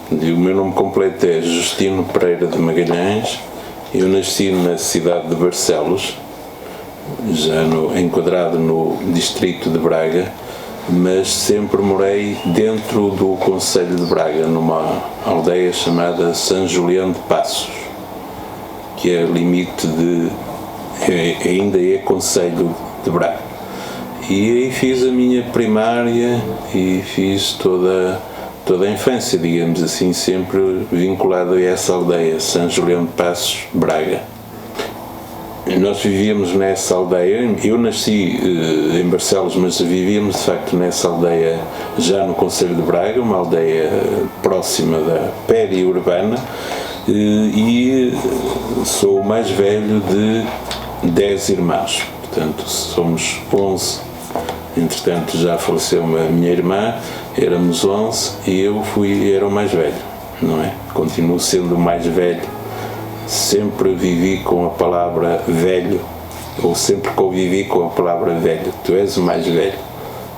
O meu nome completo é Justino Pereira de Magalhães. Eu nasci na cidade de Barcelos, já enquadrado no distrito de Braga, mas sempre morei dentro do concelho de Braga, numa aldeia chamada São Julião de Passos, que é limite ainda é concelho de Braga. E aí fiz a minha primária e fiz toda a infância, digamos assim, sempre vinculado a essa aldeia, São Julião de Passos, Braga. Nós vivíamos nessa aldeia, eu nasci em Barcelos, mas vivíamos de facto nessa aldeia já no concelho de Braga, uma aldeia próxima da periurbana, e sou o mais velho de 10 irmãos, portanto somos 11, entretanto já faleceu a minha irmã, éramos 11 e eu era o mais velho, não é? Continuo sendo o mais velho, sempre vivi com a palavra velho, ou sempre convivi com a palavra velho, tu és o mais velho,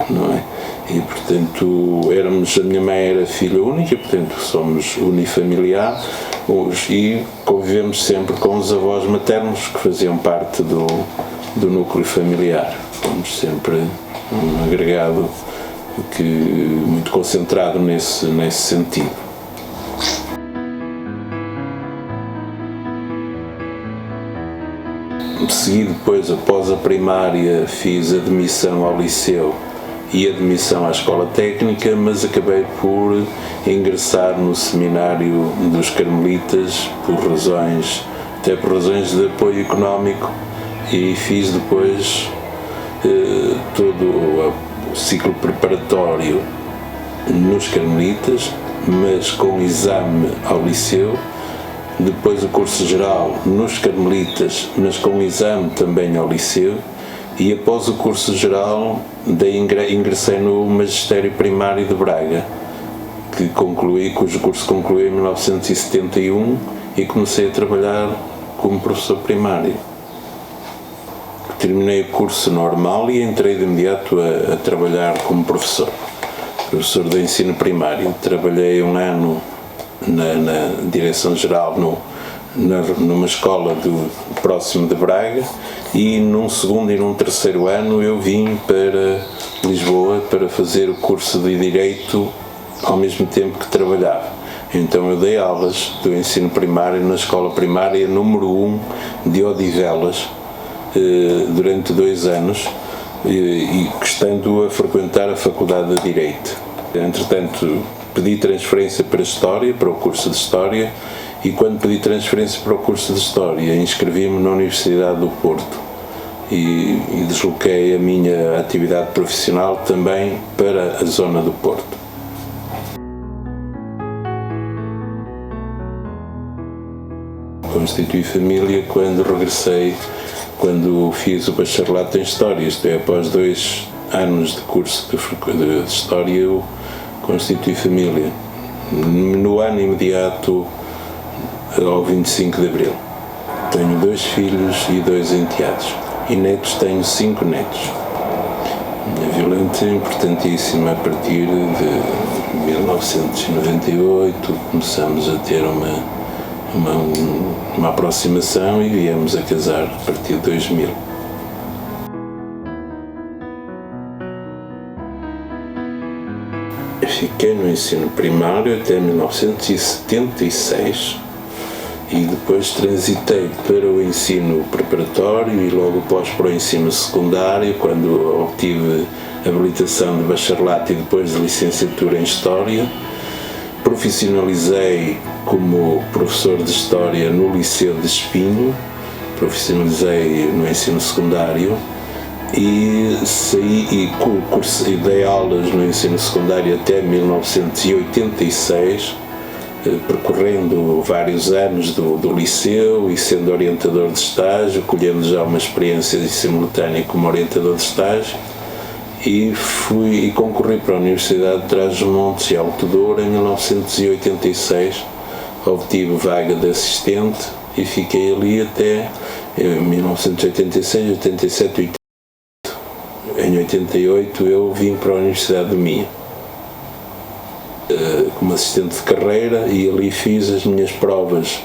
não é? E portanto a minha mãe era filha única, portanto somos unifamiliar, e convivemos sempre com os avós maternos que faziam parte do núcleo familiar. Fomos sempre um agregado muito concentrado nesse sentido. Segui depois, após a primária, fiz admissão ao liceu e admissão à escola técnica, mas acabei por ingressar no seminário dos Carmelitas até por razões de apoio económico, e fiz depois todo o ciclo preparatório nos Carmelitas, mas com exame ao liceu, depois o curso geral nos Carmelitas, mas com exame também ao liceu, e após o curso geral ingressei no magistério primário de Braga, cujo curso concluí em 1971 e comecei a trabalhar como professor primário. Terminei o curso normal e entrei de imediato a trabalhar como professor de ensino primário. Trabalhei um ano na direção-geral numa escola próximo de Braga, e num segundo e num terceiro ano eu vim para Lisboa para fazer o curso de Direito ao mesmo tempo que trabalhava. Então eu dei aulas do ensino primário na escola primária número 1 de Odivelas durante 2 anos, e estando a frequentar a Faculdade de Direito. Entretanto, pedi transferência para História, para o curso de História, e quando pedi transferência para o curso de História, inscrevi-me na Universidade do Porto e desloquei a minha atividade profissional também para a zona do Porto. Constituí família quando fiz o bacharelato em História, isto é, após 2 anos de curso de História, eu constituí família. No ano imediato ao 25 de Abril. Tenho 2 filhos e 2 enteados. E netos, tenho 5 netos. A Violenta é importantíssima. A partir de 1998 começamos a ter uma aproximação e viemos a casar a partir de 2000. Fiquei no ensino primário até 1976 e depois transitei para o ensino preparatório e logo após para o ensino secundário, quando obtive habilitação de bacharelato e depois de licenciatura em História. Profissionalizei como professor de História no Liceu de Espinho, profissionalizei no ensino secundário e saí e dei aulas no ensino secundário até 1986, percorrendo vários anos do liceu e sendo orientador de estágio, colhendo já uma experiência em simultâneo como orientador de estágio, e concorri para a Universidade de Trás-os-Montes e Alto Douro em 1986, obtive vaga de assistente e fiquei ali até 1986, 87, 88. Em 88 eu vim para a Universidade de Minho. como assistente de carreira, e ali fiz as minhas provas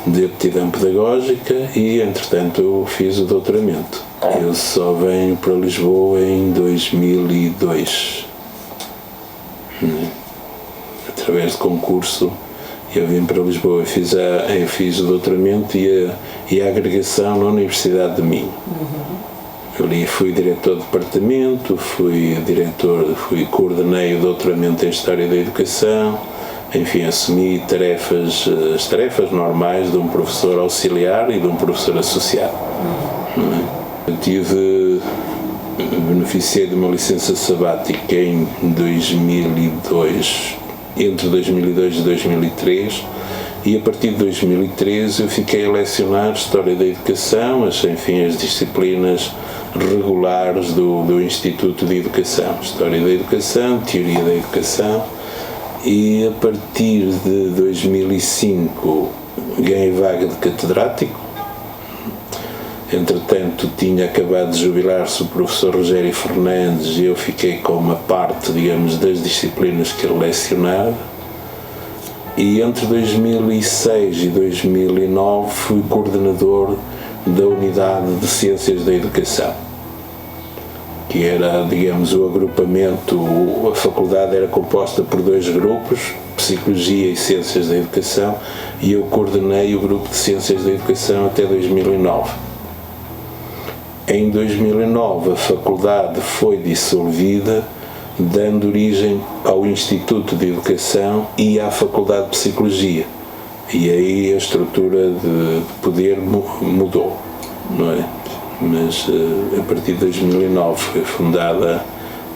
de aptidão pedagógica e, entretanto, eu fiz o doutoramento. Eu só venho para Lisboa em 2002, através de concurso. Eu vim para Lisboa, eu fiz o doutoramento e a agregação na Universidade de Minho. Ali fui diretor de departamento, coordenei o doutoramento em História da Educação, enfim, assumi as tarefas normais de um professor auxiliar e de um professor associado. Eu beneficiei de uma licença sabática em 2002, entre 2002 e 2003, e a partir de 2013 eu fiquei a lecionar História da Educação, as disciplinas regulares do Instituto de Educação, História da Educação, Teoria da Educação, e a partir de 2005 ganhei vaga de catedrático. Entretanto, tinha acabado de jubilar-se o professor Rogério Fernandes e eu fiquei com uma parte, digamos, das disciplinas que ele lecionava. E entre 2006 e 2009 fui coordenador da Unidade de Ciências da Educação, que era, digamos, o agrupamento. A faculdade era composta por 2 grupos, Psicologia e Ciências da Educação, e eu coordenei o grupo de Ciências da Educação até 2009. Em 2009 a faculdade foi dissolvida, dando origem ao Instituto de Educação e à Faculdade de Psicologia. E aí a estrutura de poder mudou, não é? Mas a partir de 2009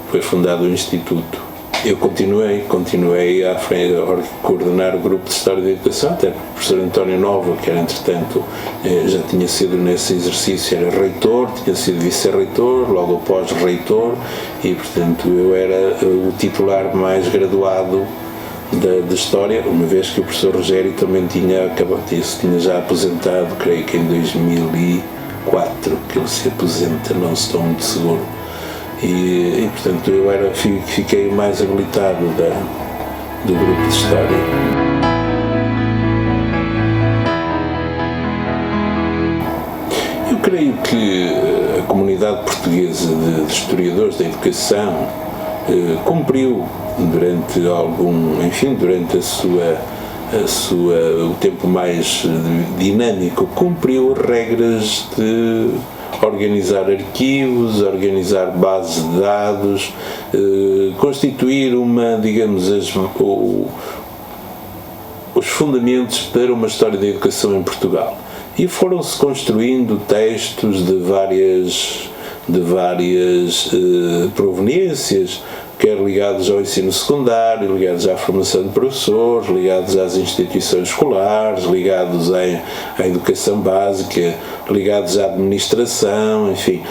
foi fundado o Instituto. Eu continuei a coordenar o grupo de História da Educação, até porque o professor António Nova, que era, entretanto, já tinha sido nesse exercício, era reitor, tinha sido vice-reitor, logo após reitor, e, portanto, eu era o titular mais graduado da História, uma vez que o professor Rogério também tinha já aposentado, creio que em 2004, que ele se aposenta, não estou muito seguro. E portanto, eu fiquei mais habilitado do grupo de História. Eu creio que a comunidade portuguesa de historiadores da educação cumpriu durante o tempo mais dinâmico, cumpriu as regras de organizar arquivos, organizar bases de dados, constituir os fundamentos para uma história da educação em Portugal. E foram-se construindo textos de várias proveniências, quer ligados ao ensino secundário, ligados à formação de professores, ligados às instituições escolares, ligados à educação básica, ligados à administração, enfim,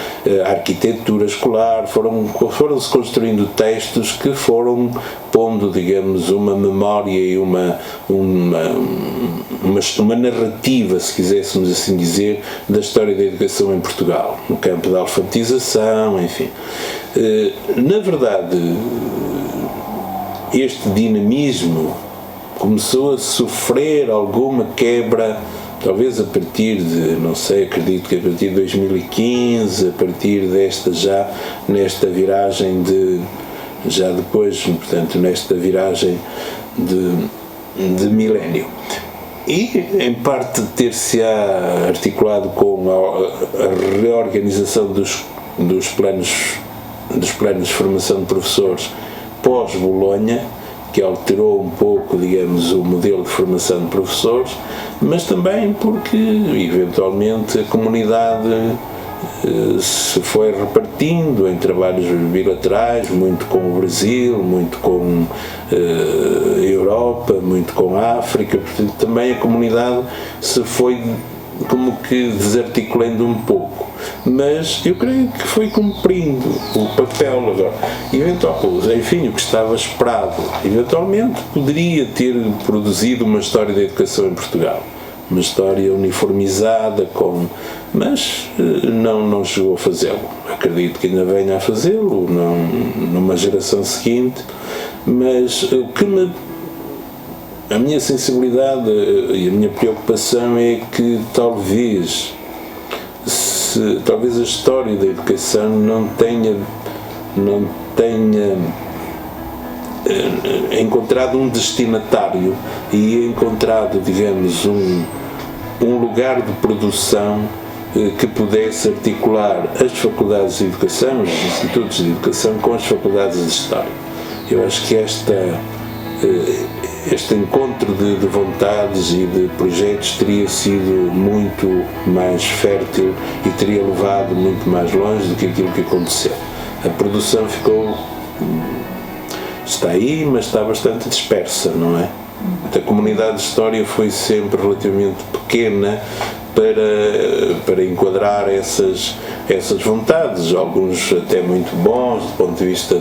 à arquitetura escolar. Foram-se construindo textos que foram pondo, digamos, uma memória e uma narrativa, se quiséssemos assim dizer, da história da educação em Portugal, no campo da alfabetização, enfim. Na verdade, este dinamismo começou a sofrer alguma quebra, talvez a partir de, não sei, acredito que a partir de 2015, a partir nesta viragem nesta viragem de milénio. E, em parte, ter-se-á articulado com a reorganização dos planos de formação de professores pós-Bolonha, que alterou um pouco, digamos, o modelo de formação de professores, mas também porque, eventualmente, a comunidade se foi repartindo em trabalhos bilaterais, muito com o Brasil, muito com a Europa, muito com a África. Portanto, também a comunidade se foi como que desarticulando um pouco, mas eu creio que foi cumprindo o papel agora. Enfim, o que estava esperado, eventualmente poderia ter produzido uma história da educação em Portugal, uma história uniformizada, mas não chegou a fazê-lo. Acredito que ainda venha a fazê-lo, numa geração seguinte, mas a minha sensibilidade e a minha preocupação é que talvez a história da educação não tenha encontrado um destinatário e encontrado, digamos, um lugar de produção que pudesse articular as faculdades de educação, os institutos de educação, com as faculdades de História. Eu acho que este encontro de vontades e de projetos teria sido muito mais fértil e teria levado muito mais longe do que aquilo que aconteceu. A produção está aí, mas está bastante dispersa, não é? A comunidade de História foi sempre relativamente pequena para enquadrar essas vontades, alguns até muito bons do ponto de vista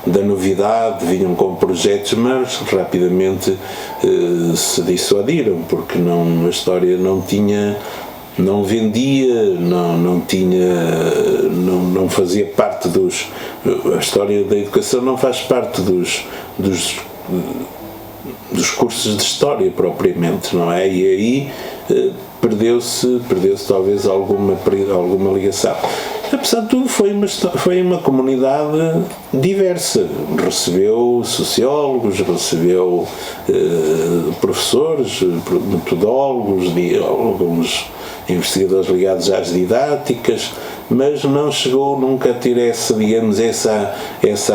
da novidade, vinham com projetos, mas rapidamente se dissuadiram, porque a história não vendia, não fazia parte a história da educação não faz parte dos cursos de História propriamente, não é? E aí perdeu-se talvez alguma ligação. Apesar de tudo, foi uma comunidade diversa. Recebeu sociólogos, recebeu professores, metodólogos, alguns investigadores ligados às didáticas, mas não chegou nunca a ter essa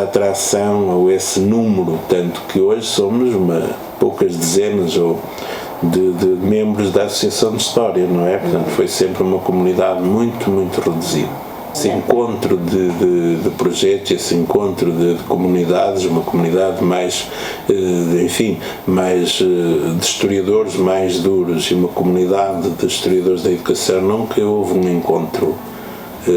atração ou esse número, tanto que hoje somos poucas dezenas de membros da Associação de História, não é? Portanto, foi sempre uma comunidade muito, muito reduzida. Esse encontro de projetos, esse encontro de comunidades, uma comunidade mais, mais de historiadores mais duros e uma comunidade de historiadores da educação, nunca houve um encontro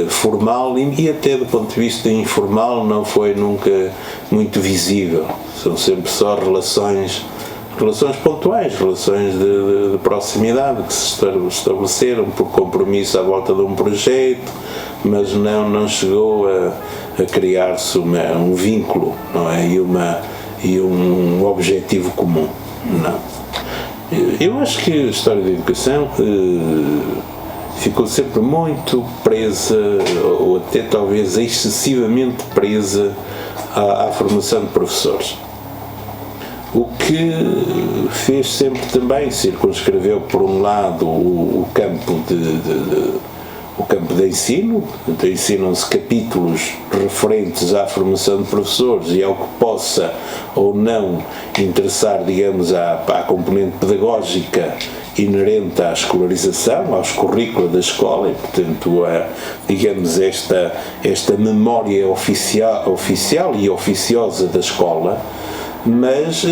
formal e até do ponto de vista informal não foi nunca muito visível. São sempre só relações pontuais, relações de proximidade que se estabeleceram por compromisso à volta de um projeto, mas não chegou a criar-se um vínculo, não é? E um objetivo comum. Não. Eu acho que a história da educação ficou sempre muito presa, ou até talvez excessivamente presa à formação de professores. O que fez sempre também, circunscreveu por um lado o campo de ensino, ensinam-se capítulos referentes à formação de professores e ao que possa ou não interessar, digamos, à componente pedagógica inerente à escolarização, aos currículos da escola e, portanto, digamos, esta memória oficial e oficiosa da escola, mas,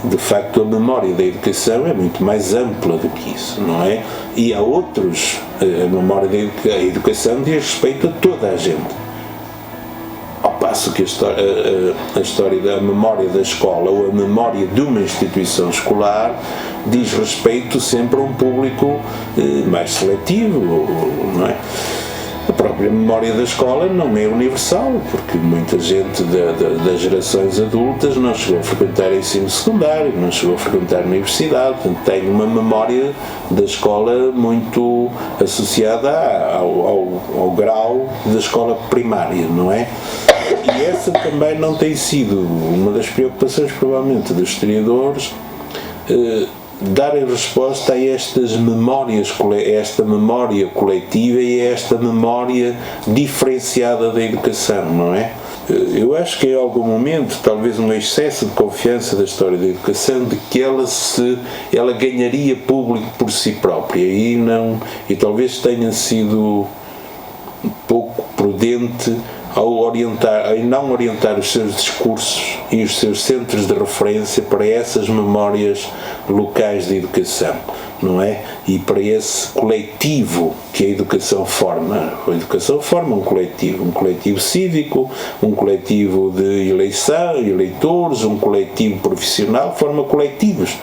de facto, a memória da educação é muito mais ampla do que isso, não é? E há outros, a memória da educação diz respeito a toda a gente. Ao passo que a história da memória da escola ou a memória de uma instituição escolar diz respeito sempre a um público mais seletivo, não é? A própria memória da escola não é universal, porque muita gente das gerações adultas não chegou a frequentar ensino secundário, não chegou a frequentar a universidade, portanto tem uma memória da escola muito associada ao grau da escola primária, não é? E essa também não tem sido uma das preocupações, provavelmente, dos historiadores, darem resposta a estas memórias, a esta memória coletiva e a esta memória diferenciada da educação, não é? Eu acho que em algum momento, talvez um excesso de confiança da história da educação, de que ela ganharia público por si própria e talvez tenha sido um pouco prudente ao não orientar os seus discursos e os seus centros de referência para essas memórias locais de educação, não é? E para esse coletivo que a educação forma. A educação forma um coletivo cívico, um coletivo de eleição, eleitores, um coletivo profissional, forma coletivos.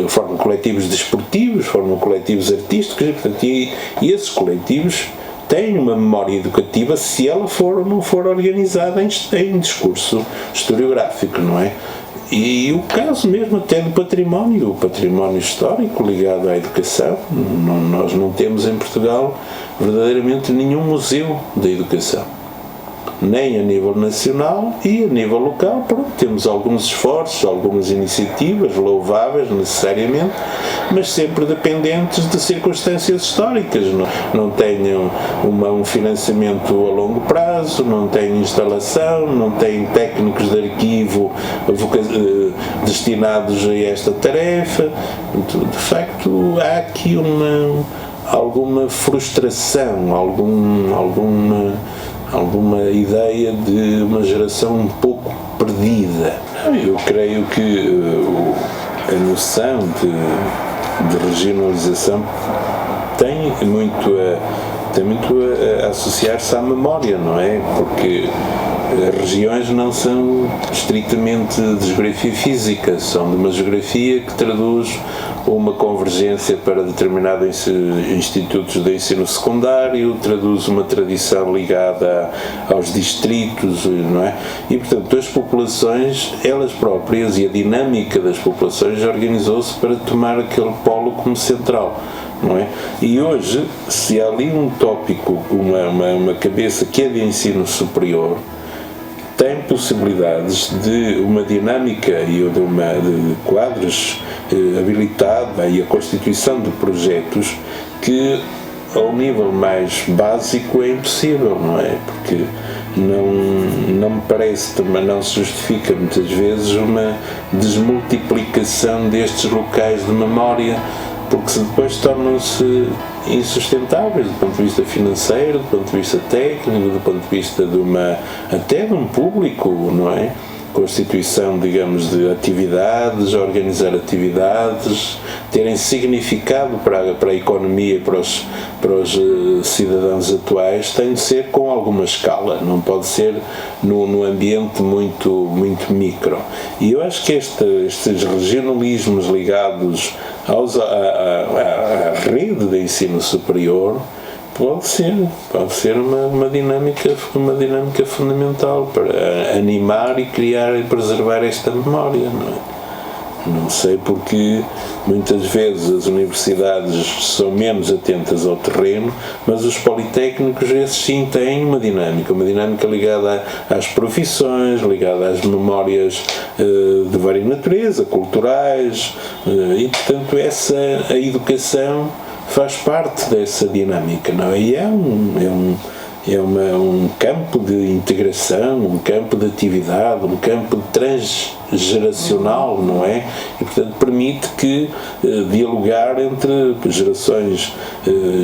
formam coletivos desportivos, formam coletivos artísticos, e, portanto, e esses coletivos têm uma memória educativa se ela for ou não for organizada em discurso historiográfico, não é? E o caso mesmo até do património, o património histórico ligado à educação, nós não temos em Portugal verdadeiramente nenhum museu da educação, nem a nível nacional e a nível local. Pronto, temos alguns esforços, algumas iniciativas louváveis necessariamente, mas sempre dependentes de circunstâncias históricas. Não têm um financiamento a longo prazo, não têm instalação, não têm técnicos de arquivo destinados a esta tarefa. De facto, há aqui alguma frustração, alguma ideia de uma geração um pouco perdida. Eu creio que a noção de regionalização tem muito a associar-se à memória, não é? Porque as regiões não são estritamente de geografia física, são de uma geografia que traduz uma convergência para determinados institutos de ensino secundário, traduz uma tradição ligada aos distritos, não é? E, portanto, as populações, elas próprias, e a dinâmica das populações organizou-se para tomar aquele polo como central, não é? E hoje, se há ali um tópico, uma cabeça que é de ensino superior, tem possibilidades de uma dinâmica e de quadros habilitados e a constituição de projetos que, ao nível mais básico, é impossível, não é? Porque não me parece, também não se justifica muitas vezes uma desmultiplicação destes locais de memória, porque depois tornam-se insustentáveis do ponto de vista financeiro, do ponto de vista técnico, do ponto de vista até de um público, não é? Constituição, digamos, de atividades, organizar atividades, terem significado para a economia e para os cidadãos atuais, tem de ser com alguma escala, não pode ser num ambiente muito micro. E eu acho que estes regionalismos ligados à rede de ensino superior pode ser uma dinâmica fundamental para animar e criar e preservar esta memória, não é? Não sei porque muitas vezes as universidades são menos atentas ao terreno, mas os politécnicos, esses sim, têm uma dinâmica ligada às profissões, ligada às memórias de várias natureza, culturais, e portanto a educação faz parte dessa dinâmica, não é? E é um campo de integração, um campo de atividade, um campo transgeracional, não é? E, portanto, permite que dialogar entre gerações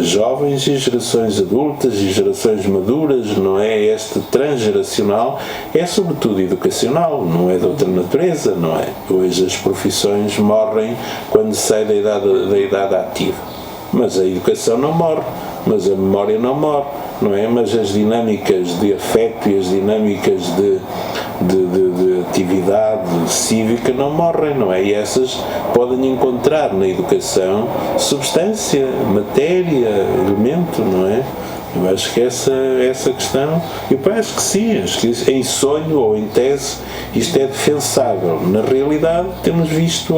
jovens e gerações adultas e gerações maduras, não é? Este transgeracional é, sobretudo, educacional, não é de outra natureza, não é? Hoje as profissões morrem quando sai da idade ativa. Mas a educação não morre, mas a memória não morre, não é? Mas as dinâmicas de afeto e as dinâmicas de atividade cívica não morrem, não é? E essas podem encontrar na educação substância, matéria, elemento, não é? Eu acho que essa questão, eu penso que sim, acho que em sonho ou em tese isto é defensável. Na realidade temos visto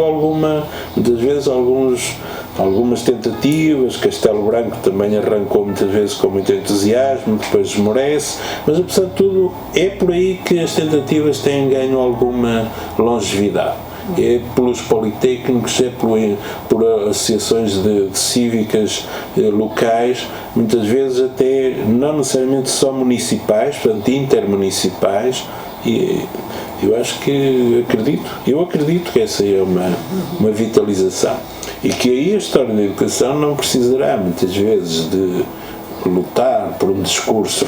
muitas vezes algumas tentativas. Castelo Branco também arrancou muitas vezes com muito entusiasmo, depois esmorece, mas apesar de tudo é por aí que as tentativas têm ganho alguma longevidade. É pelos politécnicos, é por associações de cívicas locais, muitas vezes até não necessariamente só municipais, portanto intermunicipais, e eu acredito que essa é uma vitalização, e que aí a história da educação não precisará muitas vezes de lutar por um discurso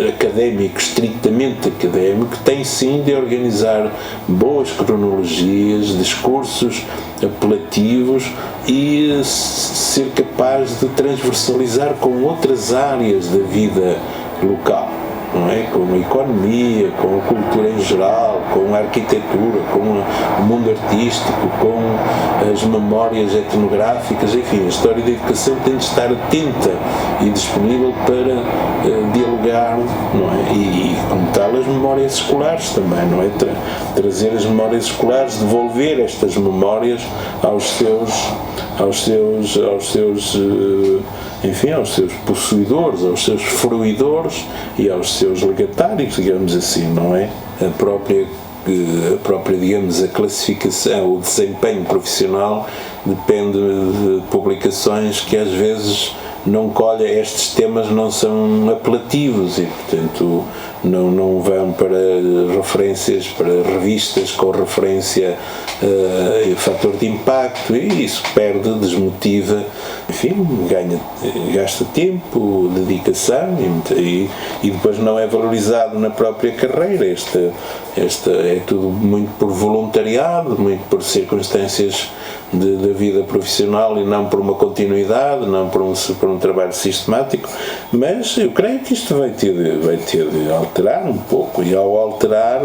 académico, estritamente académico, tem sim de organizar boas cronologias, discursos apelativos e ser capaz de transversalizar com outras áreas da vida local. não é? Com a economia, com a cultura em geral, com a arquitetura, com o mundo artístico, com as memórias etnográficas, enfim, a história da educação tem de estar atenta e disponível para dialogar, não é? E como tal, as memórias escolares também, não é? Trazer as memórias escolares, devolver estas memórias aos seus possuidores, aos seus fruidores e aos seus legatários, digamos assim, não é? A própria, digamos, a classificação, o desempenho profissional depende de publicações que às vezes não colhem estes temas, não são apelativos e, portanto, não vão para referências, para revistas com referência a fator de impacto, e isso perde, desmotiva, enfim, gasta tempo, dedicação e depois não é valorizado na própria carreira. Esta é tudo muito por voluntariado, muito por circunstâncias da vida profissional e não por uma continuidade, não por um trabalho sistemático, mas eu creio que isto vai ter de alterar um pouco, e ao alterar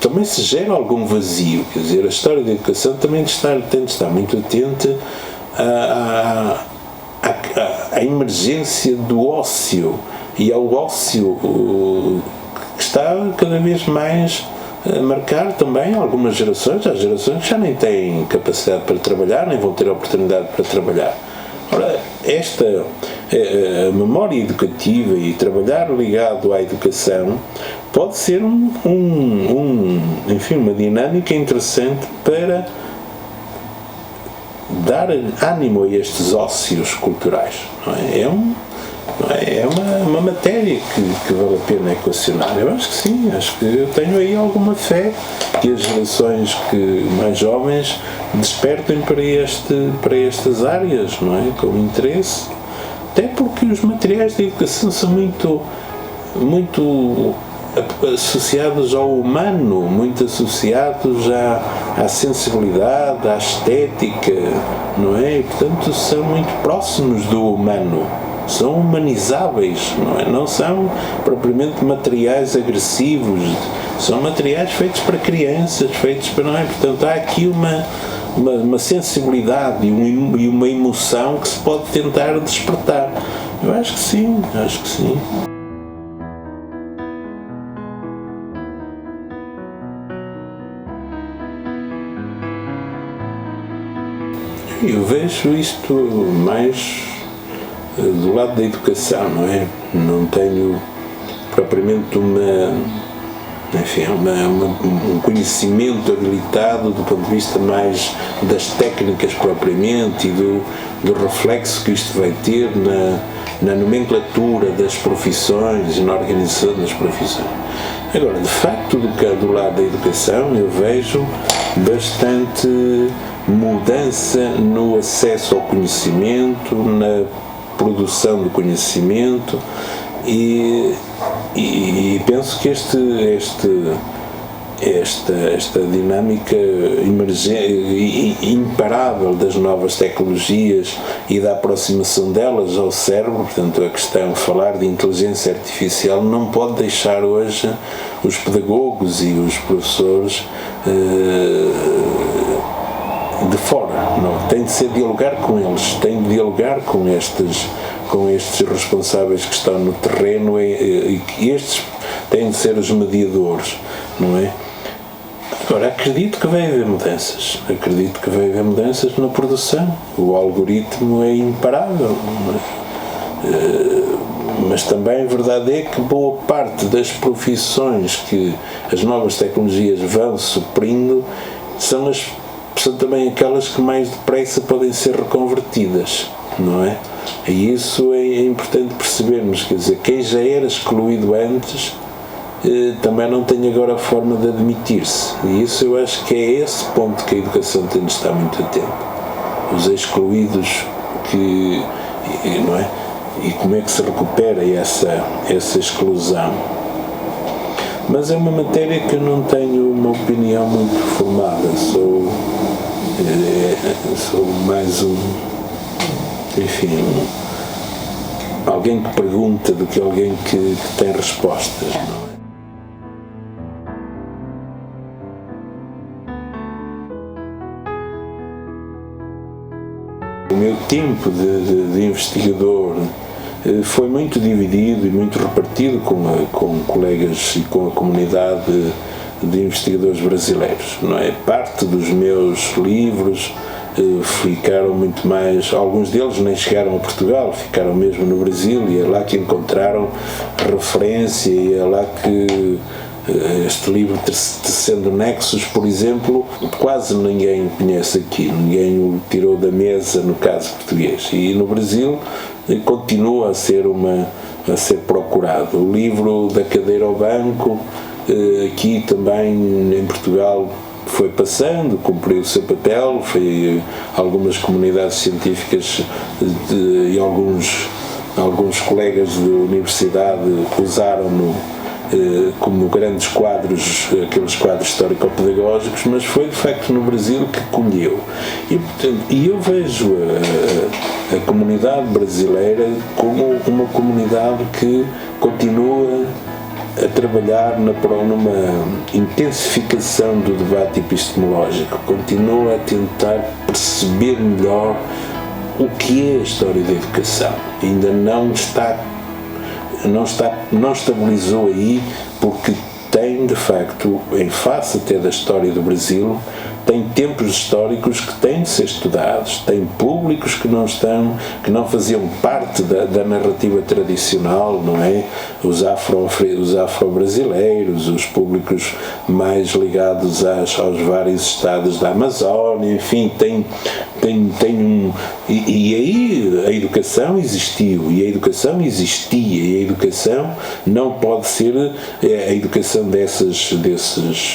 também se gera algum vazio, quer dizer, a história da educação também tem de estar muito atenta à emergência do ócio e ao ócio que está cada vez mais a marcar também algumas gerações. Há gerações que já nem têm capacidade para trabalhar, nem vão ter oportunidade para trabalhar. Ora, esta memória educativa e trabalhar ligado à educação pode ser enfim, uma dinâmica interessante para dar ânimo a estes ócios culturais. Não é? É uma matéria que vale a pena equacionar. Eu acho que sim, acho que eu tenho aí alguma fé que as gerações mais jovens despertem para estas áreas, não é? Com interesse, até porque os materiais de educação são muito associados ao humano, muito associados à sensibilidade, à estética, não é? E, portanto, são muito próximos do humano, são humanizáveis, não é? Não são propriamente materiais agressivos, são materiais feitos para crianças, feitos para, não é? Portanto, há aqui uma sensibilidade e uma emoção que se pode tentar despertar. Eu acho que sim, acho que sim. Eu vejo isto mais do lado da educação, não é? Não tenho propriamente um conhecimento habilitado do ponto de vista mais das técnicas propriamente e do reflexo que isto vai ter na nomenclatura das profissões e na organização das profissões. Agora, de facto, do lado da educação, eu vejo bastante mudança no acesso ao conhecimento, na produção do conhecimento e penso que esta dinâmica imparável das novas tecnologias e da aproximação delas ao cérebro, portanto a questão, falar de inteligência artificial, não pode deixar hoje os pedagogos e os professores de fora, não, tem de ser dialogar com eles, tem de dialogar com estes responsáveis que estão no terreno e estes têm de ser os mediadores, não é? Agora, acredito que vai haver mudanças na produção, o algoritmo é imparável, mas também a verdade é que boa parte das profissões que as novas tecnologias vão suprindo são também aquelas que mais depressa podem ser reconvertidas, não é? E isso é importante percebermos, quer dizer, quem já era excluído antes também não tem agora a forma de admitir-se, e isso eu acho que é esse ponto que a educação tem de estar muito atenta. Os excluídos não é? E como é que se recupera essa exclusão? Mas é uma matéria que eu não tenho uma opinião muito formada, sou mais alguém que pergunta do que alguém que tem respostas. Não é? O meu tempo de investigador foi muito dividido e muito repartido com colegas e com a comunidade de investigadores brasileiros, não é? Parte dos meus livros ficaram muito mais, alguns deles nem chegaram a Portugal, ficaram mesmo no Brasil, e é lá que encontraram referência, e é lá que este livro, Tecendo Nexos, por exemplo, quase ninguém conhece aqui, ninguém o tirou da mesa no caso português, e no Brasil continua a ser procurado. O livro Da Cadeira ao Banco, aqui também em Portugal foi passando, cumpriu o seu papel, foi algumas comunidades científicas e alguns colegas de universidade usaram-no como grandes quadros, aqueles quadros histórico-pedagógicos, mas foi de facto no Brasil que colheu. E eu vejo a comunidade brasileira como uma comunidade que continua a trabalhar numa intensificação do debate epistemológico, continua a tentar perceber melhor o que é a história da educação. Ainda não estabilizou aí, porque tem de facto, em face até da história do Brasil, tem tempos históricos que têm de ser estudados, tem públicos que não faziam parte da narrativa tradicional, não é? Os afro-brasileiros, os públicos mais ligados aos vários estados da Amazónia, enfim, e aí a educação existiu, e a educação existia, e a educação não pode ser a educação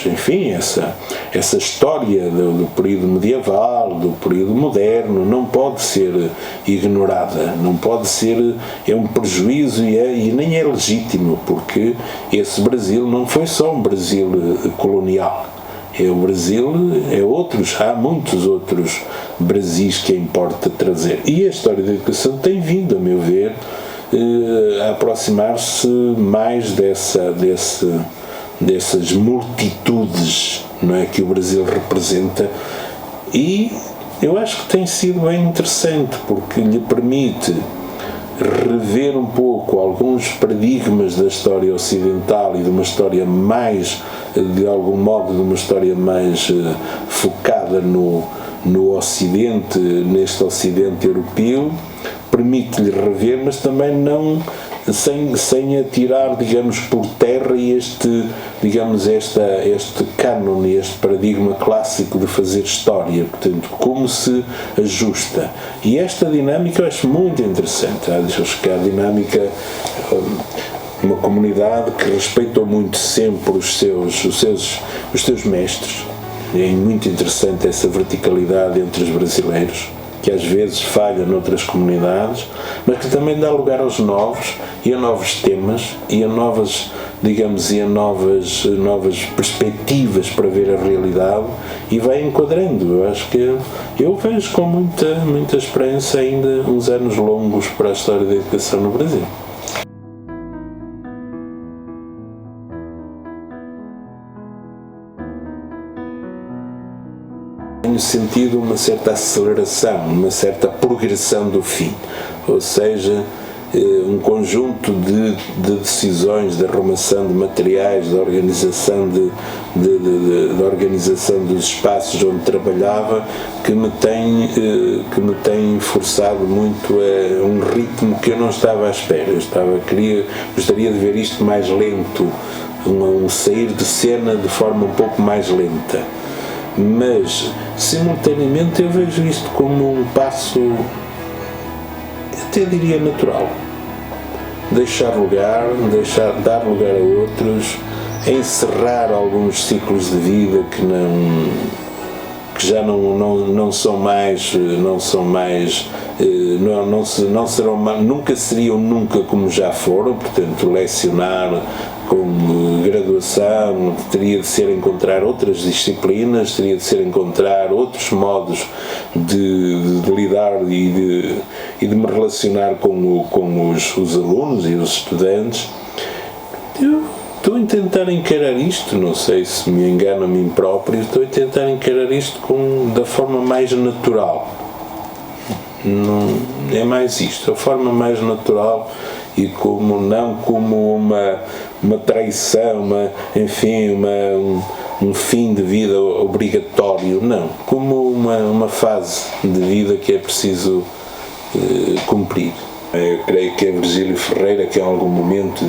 enfim, essa história do período medieval, do período moderno, não pode ser ignorada, não pode ser, é um prejuízo e nem é legítimo, porque esse Brasil não foi só um Brasil colonial. O Brasil há muitos outros Brasis que importa trazer. E a história da educação tem vindo, a meu ver, a aproximar-se mais dessas multitudes, não é, que o Brasil representa, e eu acho que tem sido bem interessante, porque lhe permite rever um pouco alguns paradigmas da história ocidental e de uma história mais, de algum modo, de uma história mais focada no Ocidente, neste Ocidente europeu. Permite-lhe rever, mas também não sem atirar, digamos, por terra este cânone, este paradigma clássico de fazer história, portanto, como se ajusta. E esta dinâmica eu acho muito interessante. Acho que a dinâmica, uma comunidade que respeitou muito sempre os seus mestres. É muito interessante essa verticalidade entre os brasileiros, que às vezes falha noutras comunidades, mas que também dá lugar aos novos e a novos temas e a novas, digamos, novas perspectivas para ver a realidade, e vai enquadrando. Eu acho que eu vejo com muita esperança ainda uns anos longos para a história da educação no Brasil. Tenho sentido uma certa aceleração, uma certa progressão do fim, ou seja, um conjunto de decisões, de arrumação de materiais, da organização da organização dos espaços onde trabalhava, que me tem forçado muito a um ritmo que eu não estava à espera. Gostaria de ver isto mais lento, um sair de cena de forma um pouco mais lenta. Mas, simultaneamente, eu vejo isto como um passo, até diria, natural. Dar lugar a outros, encerrar alguns ciclos de vida que já não serão, nunca seriam como já foram, portanto, lecionar com situação, teria de ser encontrar outras disciplinas, teria de ser encontrar outros modos de lidar e de me relacionar com os alunos e os estudantes. Eu estou a tentar encarar isto, não sei se me engano a mim próprio, estou a tentar encarar isto da forma mais natural. Não, é mais isto, a forma mais natural e não como uma traição, um fim de vida obrigatório, não, como uma fase de vida que é preciso cumprir. Eu creio que é Virgílio Ferreira que em algum momento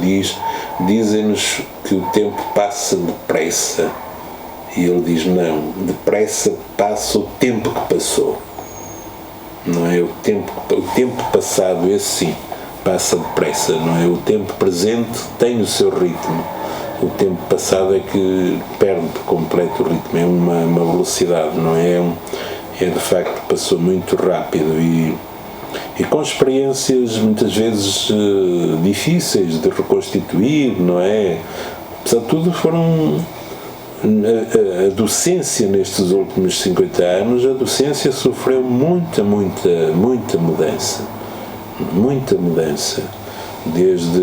dizem-nos que o tempo passa depressa, e ele diz não, depressa passa o tempo que passou. Não é o tempo passado, esse sim, passa depressa, não é? O tempo presente tem o seu ritmo, o tempo passado é que perde por completo o ritmo, é uma velocidade, não é? De facto, passou muito rápido e com experiências muitas vezes difíceis de reconstituir, não é? Apesar de tudo, foram a docência nestes últimos 50 anos, a docência sofreu muita mudança, desde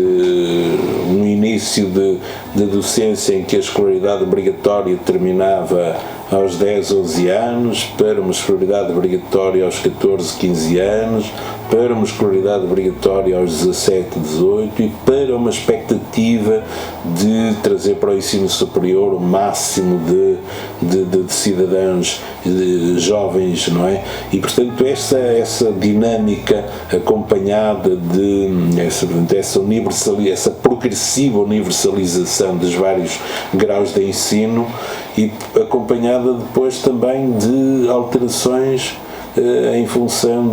um início de docência em que a escolaridade obrigatória terminava aos 10, 11 anos, para uma escolaridade obrigatória aos 14, 15 anos, para uma escolaridade obrigatória aos 17, 18 e para uma expectativa de trazer para o ensino superior o máximo de cidadãos jovens, não é? E portanto essa dinâmica acompanhada essa progressiva universalização dos vários graus de ensino e acompanhada depois também de alterações em função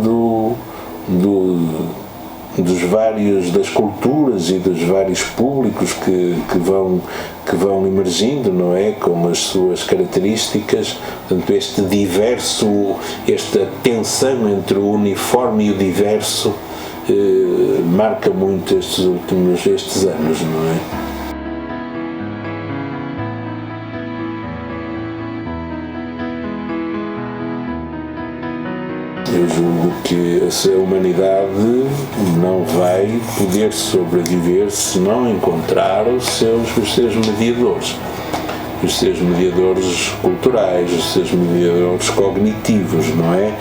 das culturas e dos vários públicos que vão emergindo, não é? Com as suas características, portanto esta tensão entre o uniforme e o diverso marca muito estes anos, não é? Eu julgo que a humanidade não vai poder sobreviver se não encontrar os seus mediadores. Os seus mediadores culturais, os seus mediadores cognitivos, não é?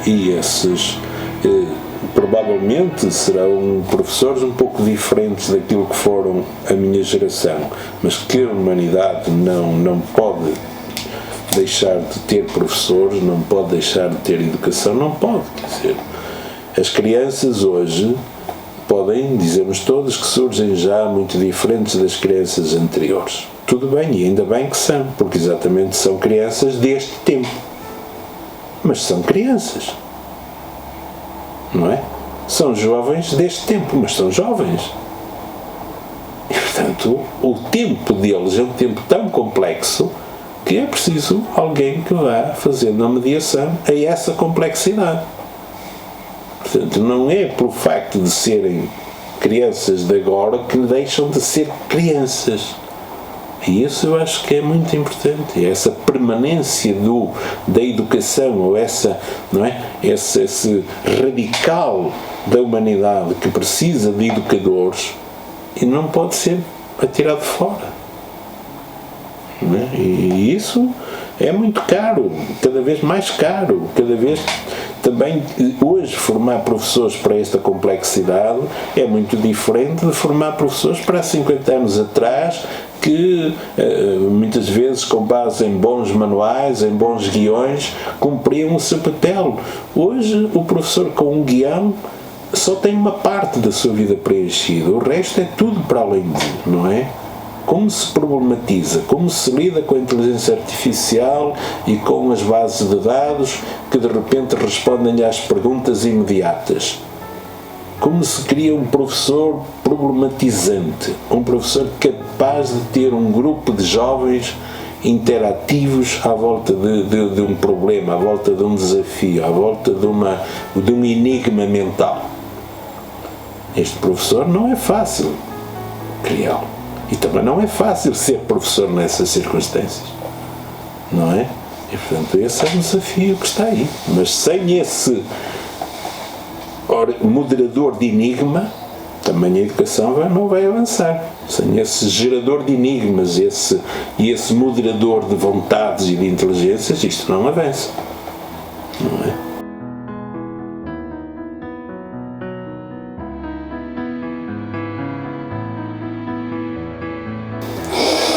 E esses provavelmente serão professores um pouco diferentes daquilo que foram a minha geração, mas que a humanidade não pode deixar de ter professores, não pode deixar de ter educação, não pode, quer dizer, as crianças hoje podem dizer-nos todos que surgem já muito diferentes das crianças anteriores. Tudo bem, e ainda bem que são, porque exatamente são crianças deste tempo. Mas são crianças, não é? São jovens deste tempo, mas são jovens. E, portanto, o tempo deles é um tempo tão complexo que é preciso alguém que vá fazendo a mediação a essa complexidade. Portanto, não é pelo facto de serem crianças de agora que deixam de ser crianças. E isso eu acho que é muito importante. Essa permanência da educação, ou esse radical da humanidade que precisa de educadores e não pode ser atirado fora. E isso é muito caro, cada vez mais caro, cada vez também hoje formar professores para esta complexidade é muito diferente de formar professores para há 50 anos atrás que muitas vezes com base em bons manuais, em bons guiões, cumpriam o seu papel. Hoje o professor com um guião só tem uma parte da sua vida preenchida, o resto é tudo para além disso, não é? Como se problematiza, como se lida com a inteligência artificial e com as bases de dados que de repente respondem às perguntas imediatas. Como se cria um professor problematizante, um professor capaz de ter um grupo de jovens interativos à volta de um problema, à volta de um desafio, à volta de um enigma mental. Este professor não é fácil criá-lo. E também não é fácil ser professor nessas circunstâncias, não é? E, portanto, esse é um desafio que está aí. Mas sem esse moderador de enigma, também a educação não vai avançar. Sem esse gerador de enigmas e esse moderador de vontades e de inteligências, isto não avança, não é?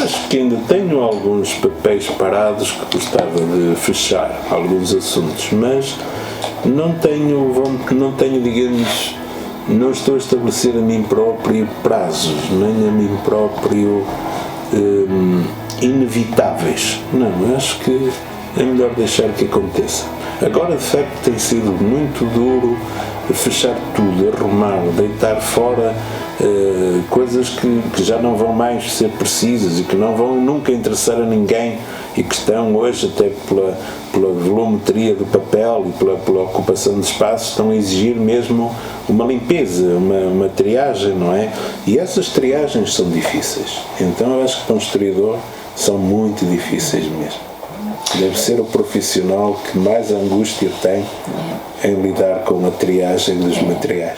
Acho que ainda tenho alguns papéis parados que gostava de fechar, alguns assuntos, mas não tenho, digamos, não estou a estabelecer a mim próprio prazos, nem a mim próprio inevitáveis. Não, acho que é melhor deixar que aconteça. Agora, de facto, tem sido muito duro fechar tudo, arrumar, deitar fora coisas que já não vão mais ser precisas e que não vão nunca interessar a ninguém e que estão hoje, até pela volumetria do papel e pela ocupação de espaços, estão a exigir mesmo uma limpeza, uma triagem, não é? E essas triagens são difíceis. Então eu acho que para um historiador são muito difíceis mesmo. Deve ser o profissional que mais angústia tem em lidar com a triagem dos materiais.